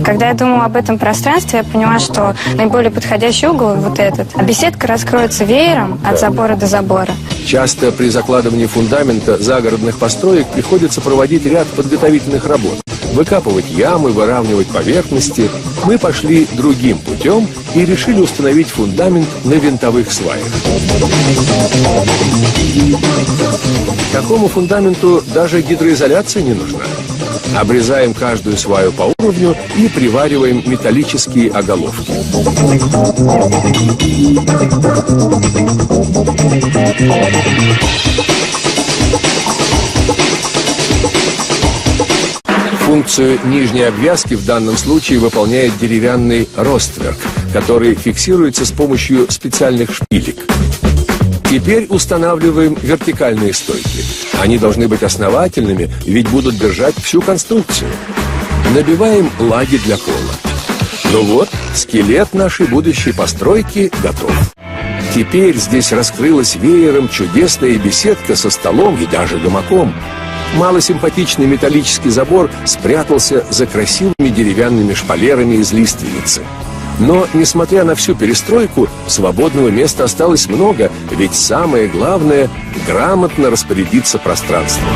Когда я думала об этом пространстве, я поняла, что наиболее подходящий угол вот этот. А беседка раскроется веером от забора до забора. Часто при закладывании фундамента загородных построек приходится проводить ряд подготовительных работ. Выкапывать ямы, выравнивать поверхности. Мы пошли другим путем и решили установить фундамент на винтовых сваях. Такому фундаменту даже гидроизоляция не нужна. Обрезаем каждую сваю по уровню и привариваем металлические оголовки. Функцию нижней обвязки в данном случае выполняет деревянный ростверк, который фиксируется с помощью специальных шпилек. Теперь устанавливаем вертикальные стойки. Они должны быть основательными, ведь будут держать всю конструкцию. Набиваем лаги для пола. Ну вот, скелет нашей будущей постройки готов. Теперь здесь раскрылась веером чудесная беседка со столом и даже гамаком. Малосимпатичный металлический забор спрятался за красивыми деревянными шпалерами из лиственницы. Но, несмотря на всю перестройку, свободного места осталось много, ведь самое главное – грамотно распорядиться пространством.